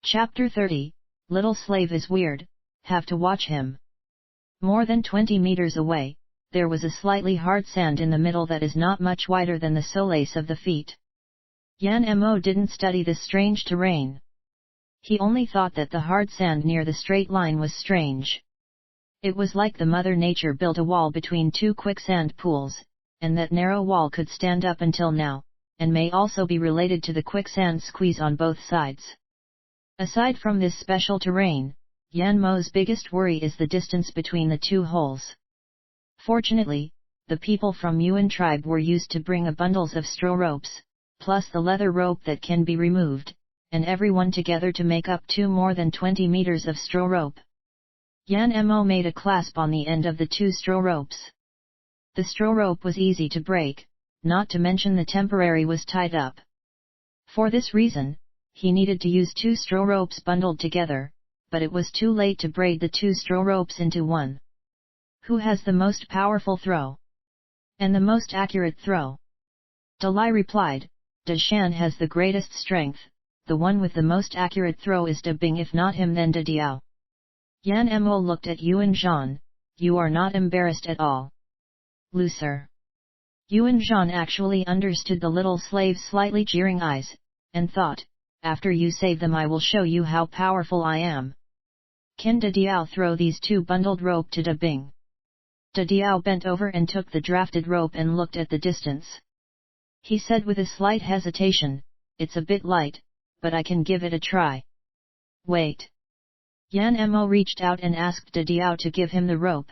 Chapter 30, Little Slave is weird, have to watch him. More than 20 meters away, there was a slightly hard sand in the middle that is not much wider than the soles of the feet. Yan Mo didn't study this strange terrain. He only thought that the hard sand near the straight line was strange. It was like the Mother Nature built a wall between two quicksand pools, and that narrow wall could stand up until now, and may also be related to the quicksand squeeze on both sides. Aside from this special terrain, Yan Mo's biggest worry is the distance between the two holes. Fortunately, the people from Yuan tribe were used to bring bundles of straw ropes, plus the leather rope that can be removed, and everyone together to make up more than 20 meters of straw rope. Yan Mo made a clasp on the end of the two straw ropes. The straw rope was easy to break, not to mention the temporary was tied up. For this reason, he needed to use two straw ropes bundled together, but it was too late to braid the two straw ropes into one. Who has the most powerful throw? And the most accurate throw? Dalai replied, De Shan has the greatest strength, the one with the most accurate throw is De Bing, if not him then De Diao. Yan Mo looked at Yuan Zhan, you are not embarrassed at all. Loser. Yuan Zhan actually understood the little slave's slightly jeering eyes, and thought, after you save them I will show you how powerful I am. Can De Diao throw these two bundled rope to De Bing? De Diao bent over and took the drafted rope and looked at the distance. He said with a slight hesitation, it's a bit light, but I can give it a try. Wait. Yan Mo reached out and asked De Diao to give him the rope.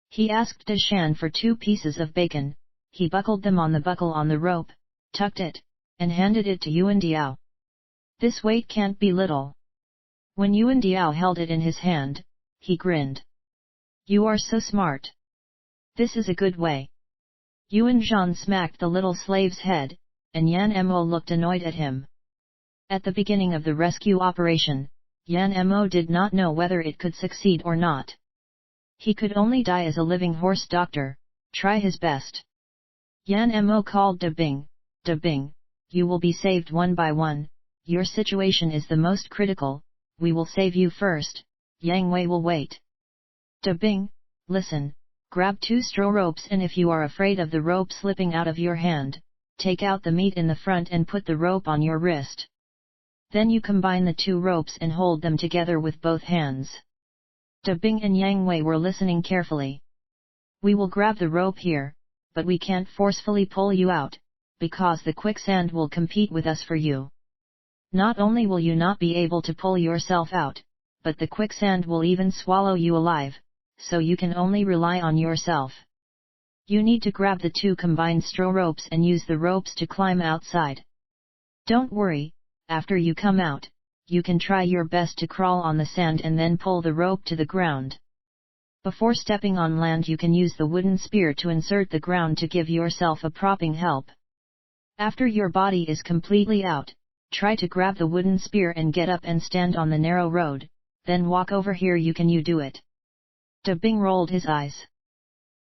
He asked De Shan for 2 pieces of bacon, he buckled them on the buckle on the rope, tucked it, and handed it to Yuan Diao. This weight can't be little. When Yuan Diao held it in his hand, he grinned. You are so smart. This is a good way. Yuan Zhan smacked the little slave's head, and Yan Mo looked annoyed at him. At the beginning of the rescue operation, Yan Mo did not know whether it could succeed or not. He could only die as a living horse doctor, try his best. Yan Mo called De Bing, De Bing, you will be saved one by one, your situation is the most critical, we will save you first, Yang Wei will wait. De Bing, listen, grab 2 straw ropes and if you are afraid of the rope slipping out of your hand, take out the meat in the front and put the rope on your wrist. Then you combine the 2 ropes and hold them together with both hands. De Bing and Yang Wei were listening carefully. We will grab the rope here, but we can't forcefully pull you out, because the quicksand will compete with us for you. Not only will you not be able to pull yourself out, but the quicksand will even swallow you alive, so you can only rely on yourself. You need to grab the 2 combined straw ropes and use the ropes to climb outside. Don't worry, after you come out, you can try your best to crawl on the sand and then pull the rope to the ground. Before stepping on land you can use the wooden spear to insert the ground to give yourself a propping help. After your body is completely out, try to grab the wooden spear and get up and stand on the narrow road, then walk over here you do it. De Bing rolled his eyes.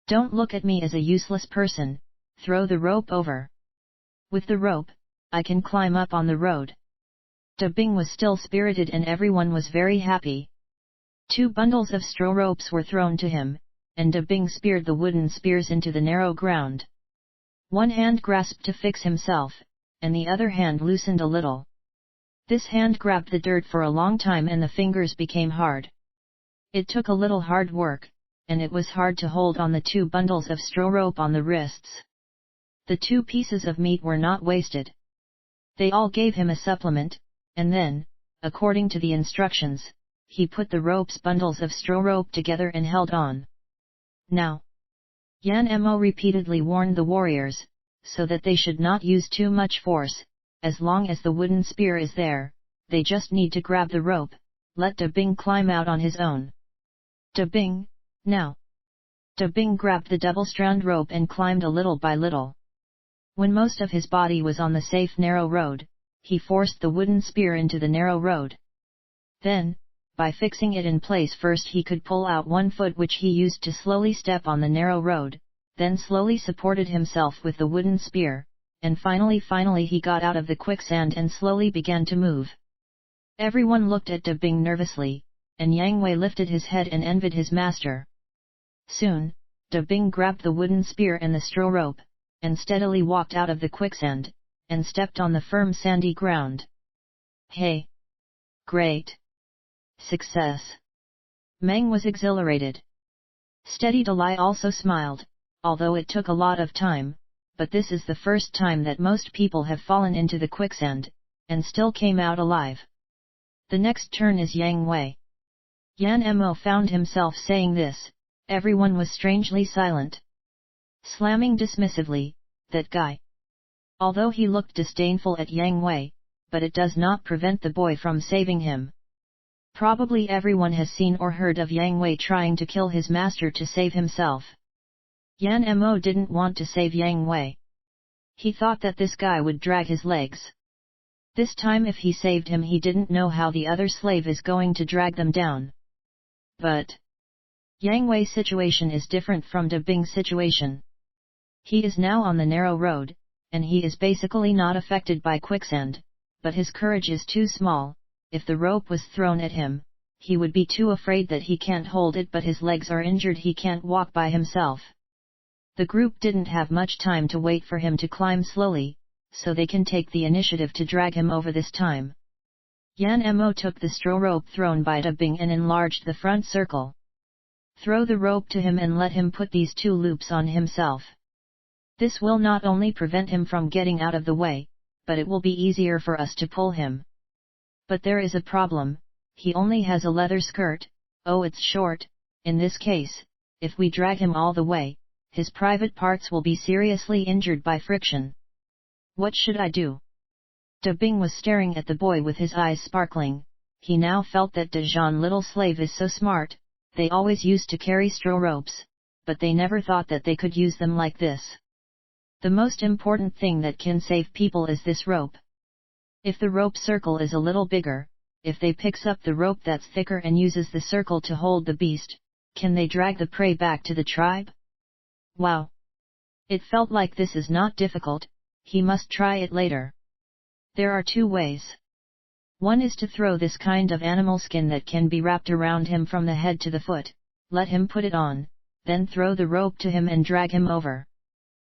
Don't look at me as a useless person, throw the rope over. With the rope, I can climb up on the road. De Bing was still spirited and everyone was very happy. 2 bundles of straw ropes were thrown to him, and De Bing speared the wooden spears into the narrow ground. One hand grasped to fix himself, and the other hand loosened a little. This hand grabbed the dirt for a long time and the fingers became hard. It took a little hard work, and it was hard to hold on the 2 bundles of straw rope on the wrists. The 2 pieces of meat were not wasted. They all gave him a supplement, and then, according to the instructions, he put the bundles of straw rope together and held on. Now, Yan Mo repeatedly warned the warriors, so that they should not use too much force, as long as the wooden spear is there, they just need to grab the rope, let De Bing climb out on his own. De Bing, now. De Bing grabbed the double-strand rope and climbed a little by little. When most of his body was on the safe narrow road, he forced the wooden spear into the narrow road. Then, by fixing it in place first he could pull out one foot which he used to slowly step on the narrow road, then slowly supported himself with the wooden spear, and finally he got out of the quicksand and slowly began to move. Everyone looked at Bing nervously, and Yang Wei lifted his head and envied his master. Soon, Bing grabbed the wooden spear and the straw rope, and steadily walked out of the quicksand, and stepped on the firm sandy ground. Hey! Great! Success! Meng was exhilarated. Steady Dalai also smiled, although it took a lot of time, but this is the first time that most people have fallen into the quicksand, and still came out alive. The next turn is Yang Wei. Yan Mo found himself saying this. Everyone was strangely silent. Slamming dismissively, that guy. Although he looked disdainful at Yang Wei, but it does not prevent the boy from saving him. Probably everyone has seen or heard of Yang Wei trying to kill his master to save himself. Yan Mo didn't want to save Yang Wei. He thought that this guy would drag his legs. This time if he saved him he didn't know how the other slave is going to drag them down. But Yang Wei's situation is different from Bing's situation. He is now on the narrow road, and he is basically not affected by quicksand, but his courage is too small. If the rope was thrown at him, he would be too afraid that he can't hold it, but his legs are injured, he can't walk by himself. The group didn't have much time to wait for him to climb slowly, so they can take the initiative to drag him over this time. Yan Mo took the straw rope thrown by Bing and enlarged the front circle. Throw the rope to him and let him put these 2 loops on himself. This will not only prevent him from getting out of the way, but it will be easier for us to pull him. But there is a problem, he only has a leather skirt. Oh, it's short. In this case, if we drag him all the way, his private parts will be seriously injured by friction. What should I do? Bing was staring at the boy with his eyes sparkling. He now felt that Dajan little slave is so smart. They always used to carry straw ropes, but they never thought that they could use them like this. The most important thing that can save people is this rope. If the rope circle is a little bigger, if they picks up the rope that's thicker and uses the circle to hold the beast, can they drag the prey back to the tribe? Wow! It felt like this is not difficult, he must try it later. There are 2 ways. One is to throw this kind of animal skin that can be wrapped around him from the head to the foot, let him put it on, then throw the rope to him and drag him over.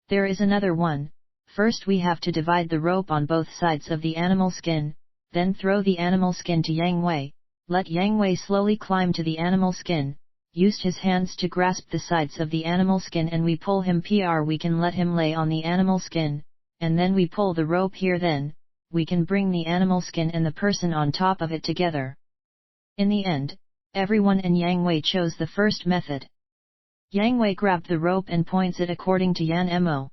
There is another one. First we have to divide the rope on both sides of the animal skin, then throw the animal skin to Yang Wei, let Yang Wei slowly climb to the animal skin, used his hands to grasp the sides of the animal skin and we pull him we can let him lay on the animal skin, and then we pull the rope here, then we can bring the animal skin and the person on top of it together. In the end, everyone and Yang Wei chose the first method. Yang Wei grabbed the rope and points it according to Yan Mo.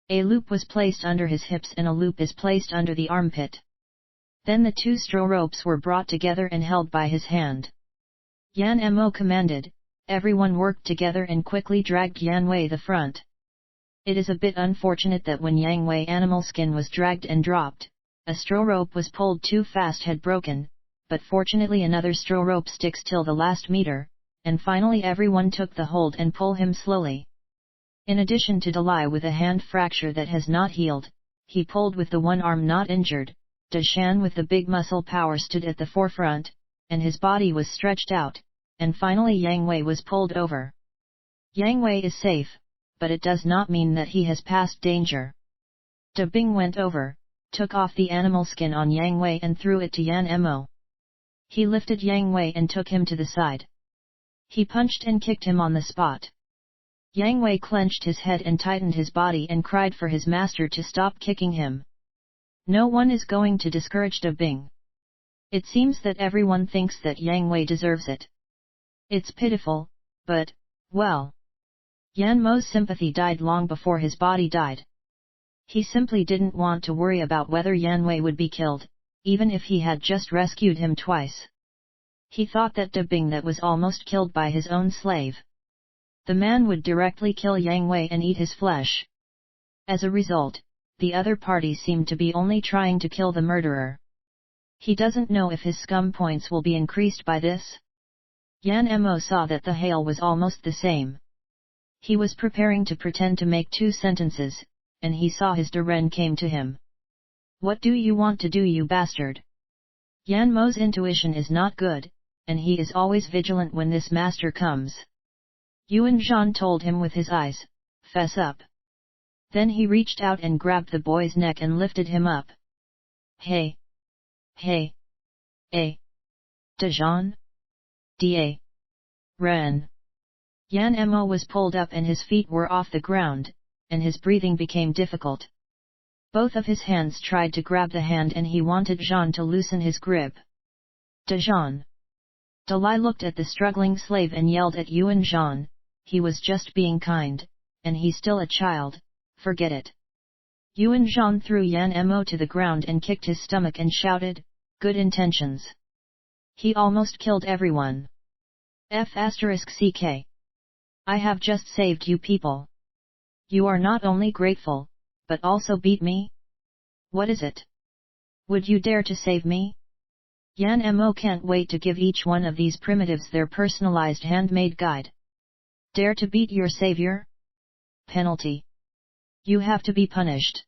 A loop was placed under his hips and a loop is placed under the armpit. Then the 2 straw ropes were brought together and held by his hand. Yan Mo commanded, everyone worked together and quickly dragged Yan Wei the front. It is a bit unfortunate that when Yang Wei animal skin was dragged and dropped, a straw rope was pulled too fast had broken, but fortunately another straw rope sticks till the last meter, and finally everyone took the hold and pull him slowly. In addition to Dalai with a hand fracture that has not healed, he pulled with the one arm not injured. Dashan with the big muscle power stood at the forefront, and his body was stretched out, and finally Yang Wei was pulled over. Yang Wei is safe, but it does not mean that he has passed danger. Bing went over, took off the animal skin on Yang Wei and threw it to Yan Mo. He lifted Yang Wei and took him to the side. He punched and kicked him on the spot. Yang Wei clenched his head and tightened his body and cried for his master to stop kicking him. No one is going to discourage Bing. It seems that everyone thinks that Yang Wei deserves it. It's pitiful, but, well. Yan Mo's sympathy died long before his body died. He simply didn't want to worry about whether Yan Wei would be killed, even if he had just rescued him twice. He thought that Bing that was almost killed by his own slave. The man would directly kill Yang Wei and eat his flesh. As a result, the other party seemed to be only trying to kill the murderer. He doesn't know if his scum points will be increased by this. Yan Mo saw that the hail was almost the same. He was preparing to pretend to make 2 sentences, and he saw his Duren came to him. What do you want to do, you bastard? Yan Mo's intuition is not good, and he is always vigilant when this master comes. Yuan Zhan told him with his eyes, "Fess up." Then he reached out and grabbed the boy's neck and lifted him up. "Hey! Hey! A! T.A.G. Da! Ren!" Yan Mo was pulled up and his feet were off the ground, and his breathing became difficult. Both of his hands tried to grab the hand and he wanted Zhan to loosen his grip. "T.A.G. Dalai looked at the struggling slave and yelled at Yuan Zhan, "He was just being kind, and he's still a child, forget it." Yuan Zhan threw Yan Mo to the ground and kicked his stomach and shouted, "Good intentions. He almost killed everyone. F***ck. I have just saved you people. You are not only grateful, but also beat me? What is it? Would you dare to save me?" Yan Mo can't wait to give each one of these primitives their personalized handmade guide. Dare to beat your savior? Penalty. You have to be punished.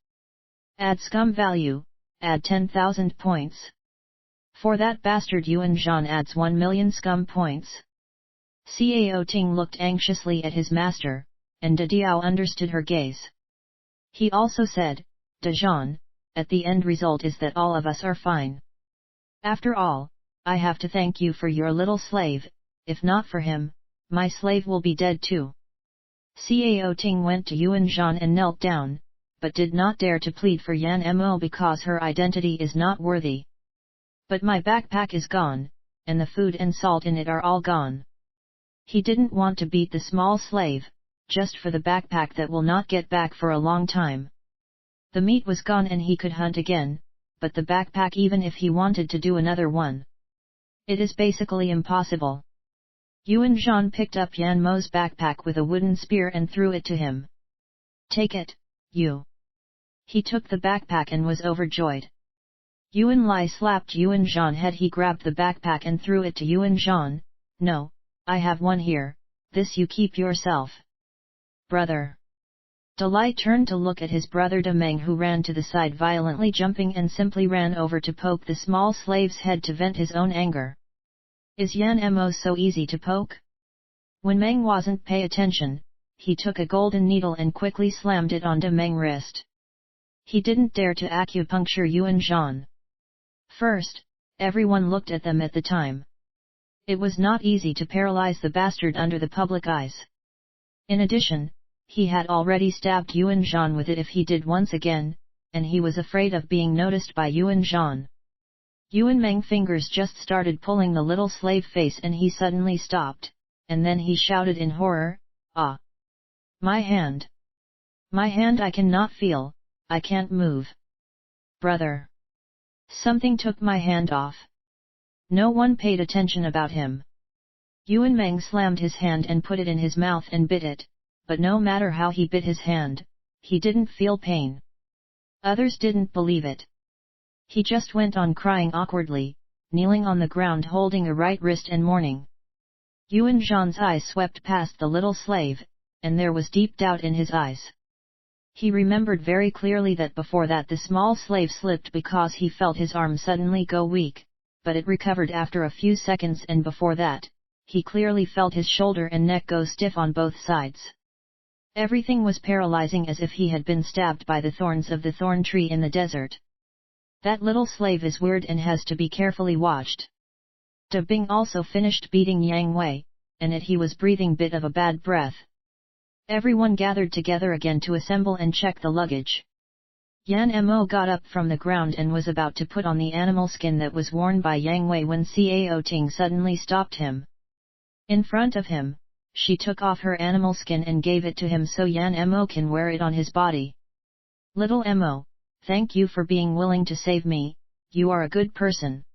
Add scum value, add 10,000 points. For that bastard Yuan Zhan adds 1 million scum points. Cao Ting looked anxiously at his master, and De Diao understood her gaze. He also said, "T.A.G, at the end result is that all of us are fine. After all, I have to thank you for your little slave, if not for him, my slave will be dead too." Cao Ting went to Yuan Zhan and knelt down, but did not dare to plead for Yan Mo because her identity is not worthy. "But my backpack is gone, and the food and salt in it are all gone." He didn't want to beat the small slave, just for the backpack that will not get back for a long time. The meat was gone and he could hunt again, but the backpack even if he wanted to do another one. It is basically impossible. Yuan Zhan picked up Yan Mo's backpack with a wooden spear and threw it to him. "Take it, you." He took the backpack and was overjoyed. Yuan Lai slapped Yuan Zhan head. He grabbed the backpack and threw it to Yuan Zhan. "No, I have one here, this you keep yourself." "Brother." Dalai turned to look at his brother De Meng, who ran to the side violently jumping and simply ran over to poke the small slave's head to vent his own anger. Is Yan Mo so easy to poke? When Meng wasn't pay attention, he took a golden needle and quickly slammed it on De Meng's wrist. He didn't dare to acupuncture Yuan Zhan. First, everyone looked at them at the time. It was not easy to paralyze the bastard under the public eyes. In addition, he had already stabbed Yuan Zhan with it if he did once again, and he was afraid of being noticed by Yuan Zhan. Yuan Meng's fingers just started pulling the little slave face and he suddenly stopped, and then he shouted in horror, "Ah! My hand! My hand I cannot feel, I can't move. Brother! Something took my hand off." No one paid attention about him. Yuan Meng slammed his hand and put it in his mouth and bit it, but no matter how he bit his hand, he didn't feel pain. Others didn't believe it. He just went on crying awkwardly, kneeling on the ground holding a right wrist and mourning. Yuan Zhan's eyes swept past the little slave, and there was deep doubt in his eyes. He remembered very clearly that before that the small slave slipped because he felt his arm suddenly go weak, but it recovered after a few seconds, and before that, he clearly felt his shoulder and neck go stiff on both sides. Everything was paralyzing as if he had been stabbed by the thorns of the thorn tree in the desert. That little slave is weird and has to be carefully watched. De Bing also finished beating Yang Wei, and he was breathing bit of a bad breath. Everyone gathered together again to assemble and check the luggage. Yan Mo got up from the ground and was about to put on the animal skin that was worn by Yang Wei when Cao Ting suddenly stopped him. In front of him, she took off her animal skin and gave it to him so Yan Mo can wear it on his body. "Little Mo, thank you for being willing to save me, you are a good person."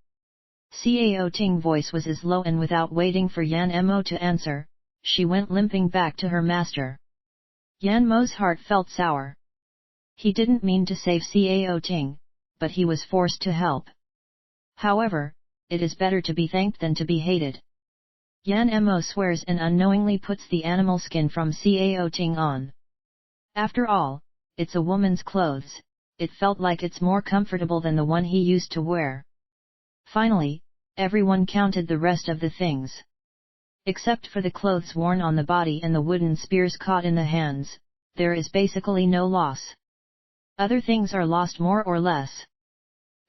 Cao Ting's voice was as low, and without waiting for Yan Mo to answer, she went limping back to her master. Yan Mo's heart felt sour. He didn't mean to save Cao Ting, but he was forced to help. However, it is better to be thanked than to be hated. Yan Mo swears and unknowingly puts the animal skin from Cao Ting on. After all, it's a woman's clothes, it felt like it's more comfortable than the one he used to wear. Finally, everyone counted the rest of the things. Except for the clothes worn on the body and the wooden spears caught in the hands, there is basically no loss. Other things are lost more or less.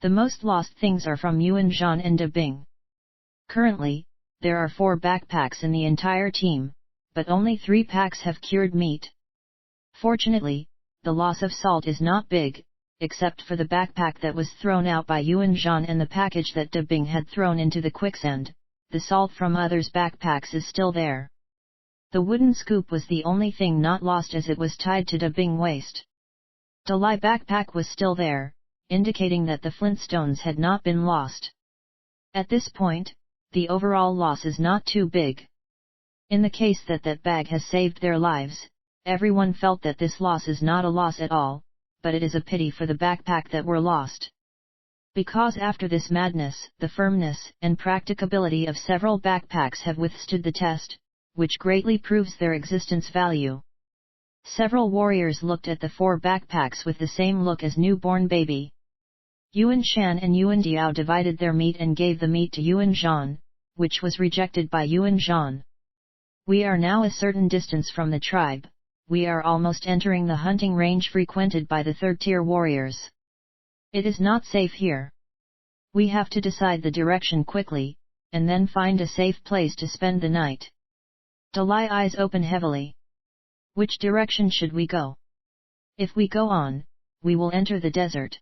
The most lost things are from Yuan Zhan and De Bing. Currently, there are 4 backpacks in the entire team, but only 3 packs have cured meat. Fortunately, the loss of salt is not big, except for the backpack that was thrown out by Yuan Zhan and the package that De Bing had thrown into the quicksand. The salt from others' backpacks is still there. The wooden scoop was the only thing not lost as it was tied to De Bing's waist. De Lai backpack was still there, indicating that the flintstones had not been lost. At this point, the overall loss is not too big. In the case that bag has saved their lives, everyone felt that this loss is not a loss at all, but it is a pity for the backpack that were lost. Because after this madness, the firmness and practicability of several backpacks have withstood the test, which greatly proves their existence value. Several warriors looked at the 4 backpacks with the same look as newborn baby. Yuan Shan and Yuan Diao divided their meat and gave the meat to Yuan Zhan, which was rejected by Yuan Zhan. We are now a certain distance from the tribe. We are almost entering the hunting range frequented by the 3rd-tier warriors. It is not safe here. We have to decide the direction quickly, and then find a safe place to spend the night. De Lai eyes open heavily. Which direction should we go? If we go on, we will enter the desert.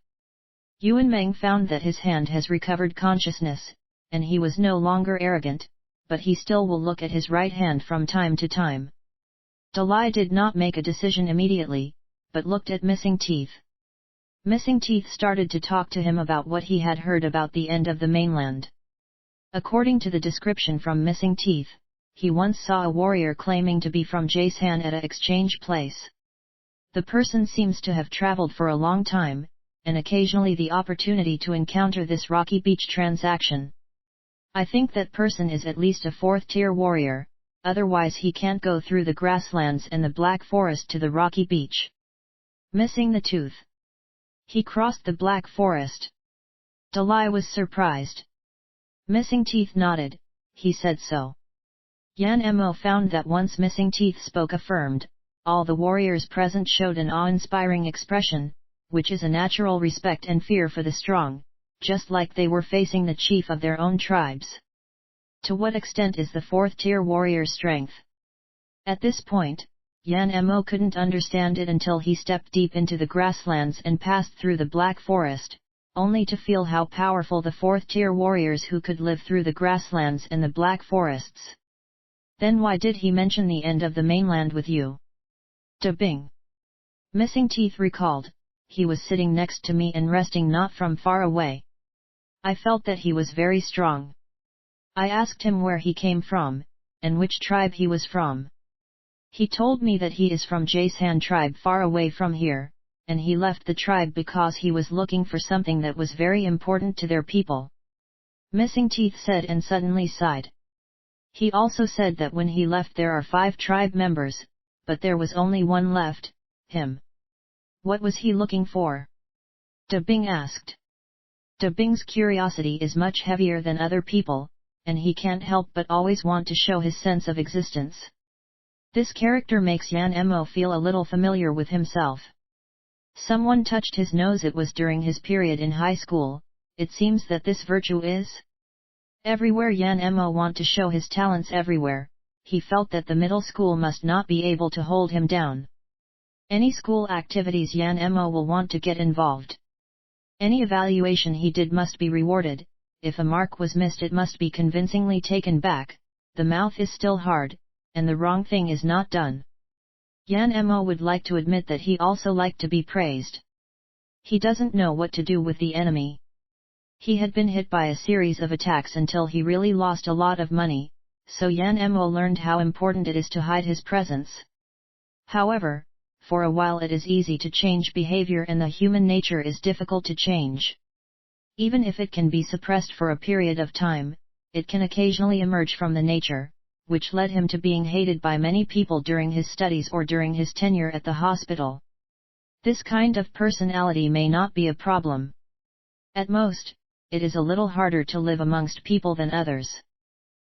Yuan Meng found that his hand has recovered consciousness, and he was no longer arrogant, but he still will look at his right hand from time to time. De Lai did not make a decision immediately, but looked at Missing Teeth. Missing Teeth started to talk to him about what he had heard about the end of the mainland. According to the description from Missing Teeth, he once saw a warrior claiming to be from Jason at an exchange place. The person seems to have traveled for a long time, and occasionally the opportunity to encounter this rocky beach transaction. I think that person is at least a 4th-tier warrior, otherwise he can't go through the grasslands and the Black Forest to the rocky beach. Missing the Tooth. He crossed the Black Forest. De Lai was surprised. Missing Teeth nodded, he said so. Yan Mo found that once Missing Teeth spoke affirmed, all the warriors present showed an awe-inspiring expression, which is a natural respect and fear for the strong, just like they were facing the chief of their own tribes. To what extent is the 4th-tier warrior's strength? At this point, Yan Mo couldn't understand it until he stepped deep into the grasslands and passed through the Black Forest, only to feel how powerful the 4th-tier warriors who could live through the grasslands and the Black Forests. Then why did he mention the end of the mainland with you? De Bing. Missing Teeth recalled, he was sitting next to me and resting not from far away. I felt that he was very strong. I asked him where he came from, and which tribe he was from. He told me that he is from Jason tribe far away from here, and he left the tribe because he was looking for something that was very important to their people. Missing Teeth said and suddenly sighed. He also said that when he left there are 5 tribe members, but there was only one left, him. What was he looking for? De Bing asked. De Bing's curiosity is much heavier than other people, and he can't help but always want to show his sense of existence. This character makes Yan Mo feel a little familiar with himself. Someone touched his nose. It was during his period in high school. It seems that this virtue is everywhere. Yan Mo want to show his talents everywhere. He felt that the middle school must not be able to hold him down. Any school activities Yan Mo will want to get involved. Any evaluation he did must be rewarded. If a mark was missed, it must be convincingly taken back. The mouth is still hard, and the wrong thing is not done. Yan Mo would like to admit that he also liked to be praised. He doesn't know what to do with the enemy. He had been hit by a series of attacks until he really lost a lot of money, so Yan Mo learned how important it is to hide his presence. However, for a while it is easy to change behavior and the human nature is difficult to change. Even if it can be suppressed for a period of time, it can occasionally emerge from the nature, which led him to being hated by many people during his studies or during his tenure at the hospital. This kind of personality may not be a problem. At most, it is a little harder to live amongst people than others.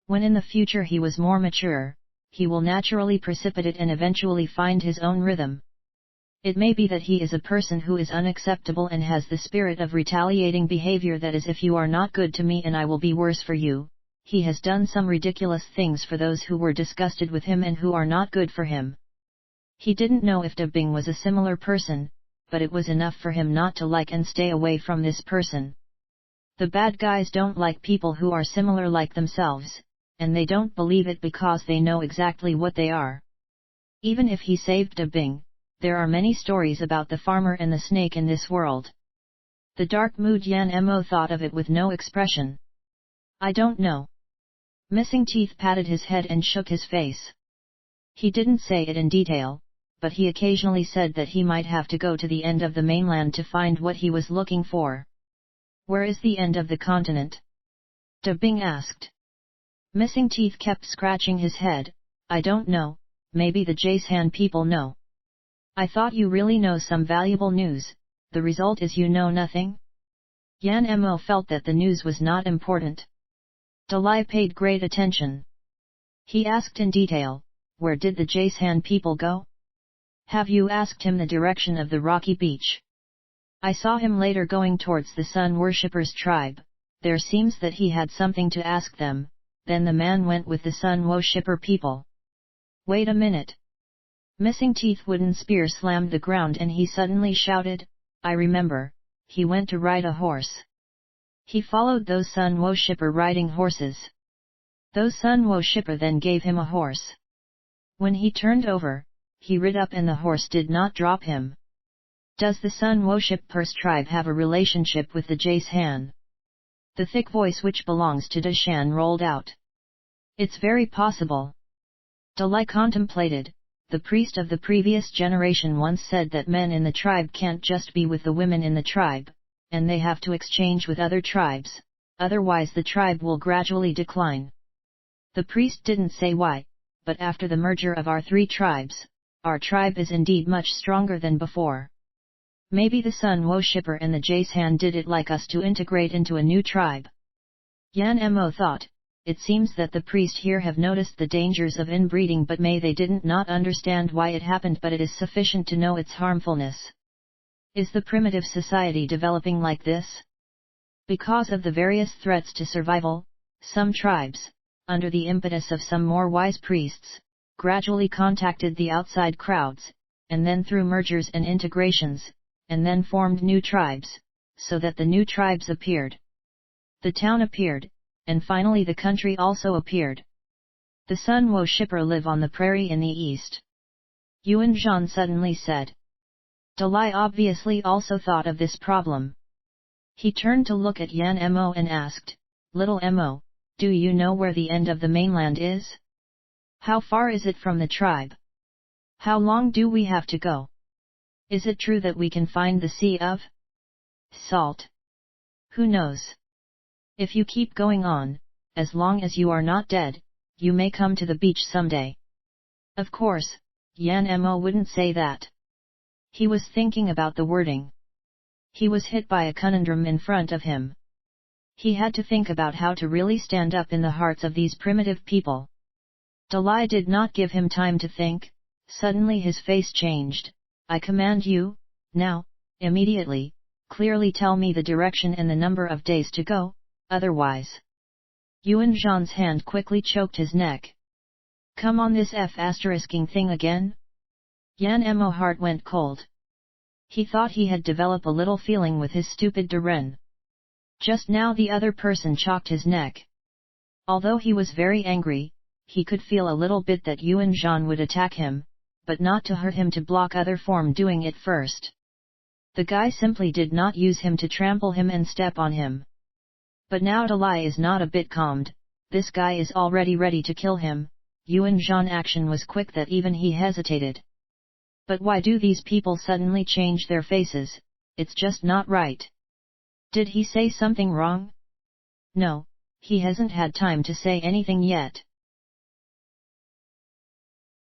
When in the future he was more mature, he will naturally precipitate and eventually find his own rhythm. It may be that he is a person who is unacceptable and has the spirit of retaliating behavior, that is, if you are not good to me and I will be worse for you. He has done some ridiculous things for those who were disgusted with him and who are not good for him. He didn't know if T.A.G was a similar person, but it was enough for him not to like and stay away from this person. The bad guys don't like people who are similar like themselves, and they don't believe it because they know exactly what they are. Even if he saved T.A.G, there are many stories about the farmer and the snake in this world. The dark-mood Yan Mo thought of it with no expression. I don't know. Missing Teeth patted his head and shook his face. He didn't say it in detail, but he occasionally said that he might have to go to the end of the mainland to find what he was looking for. Where is the end of the continent? T.A.G asked. Missing Teeth kept scratching his head. I don't know, maybe the Jason people know. I thought you really know some valuable news. The result is you know nothing? Yan Mo felt that the news was not important. Dalai paid great attention. He asked in detail, where did the Jason people go? Have you asked him the direction of the rocky beach? I saw him later going towards the sun worshippers' tribe. There seems that he had something to ask them. Then the man went with the sun worshipper people. Wait a minute. Missing Teeth wooden spear slammed the ground and he suddenly shouted, I remember, he went to ride a horse. He followed those sun worshipper riding horses. Those sun worshipper then gave him a horse. When he turned over, he rid up and the horse did not drop him. Does the sun worshipper's tribe have a relationship with the Jason? The thick voice which belongs to Dashan rolled out. It's very possible. Dalai contemplated. The priest of the previous generation once said that men in the tribe can't just be with the women in the tribe, and they have to exchange with other tribes, otherwise the tribe will gradually decline. The priest didn't say why, but after the merger of our three tribes, our tribe is indeed much stronger than before. Maybe the sun worshipper and the Jason did it like us to integrate into a new tribe. Yan Mo thought. It seems that the priest here have noticed the dangers of inbreeding, but they didn't not understand why it happened, but it is sufficient to know its harmfulness. Is the primitive society developing like this? Because of the various threats to survival, some tribes, under the impetus of some more wise priests, gradually contacted the outside crowds, and then through mergers and integrations, and then formed new tribes, so that the new tribes appeared. The town appeared, and finally the country also appeared. The sun worshipper live on the prairie in the east. Yuan Zhan suddenly said. Dalai obviously also thought of this problem. He turned to look at Yan Mo and asked, Little Mo, do you know where the end of the mainland is? How far is it from the tribe? How long do we have to go? Is it true that we can find the Sea of Salt? Who knows? If you keep going on, as long as you are not dead, you may come to the beach someday. Of course, Yan Mo wouldn't say that. He was thinking about the wording. He was hit by a conundrum in front of him. He had to think about how to really stand up in the hearts of these primitive people. Dalai did not give him time to think. Suddenly his face changed. I command you, now, immediately, clearly tell me the direction and the number of days to go. Otherwise. Yuan Zhan's hand quickly choked his neck. Come on, this F***ing thing again? Yan Mo heart went cold. He thought he had developed a little feeling with his stupid Daren. Just now the other person choked his neck. Although he was very angry, he could feel a little bit that Yuan Zhan would attack him, but not to hurt him, to block other from doing it first. The guy simply did not use him to trample him and step on him. But now Dalai is not a bit calmed. This guy is already ready to kill him. Yuan Zhan's action was quick that even he hesitated. But why do these people suddenly change their faces? It's just not right. Did he say something wrong? No, he hasn't had time to say anything yet.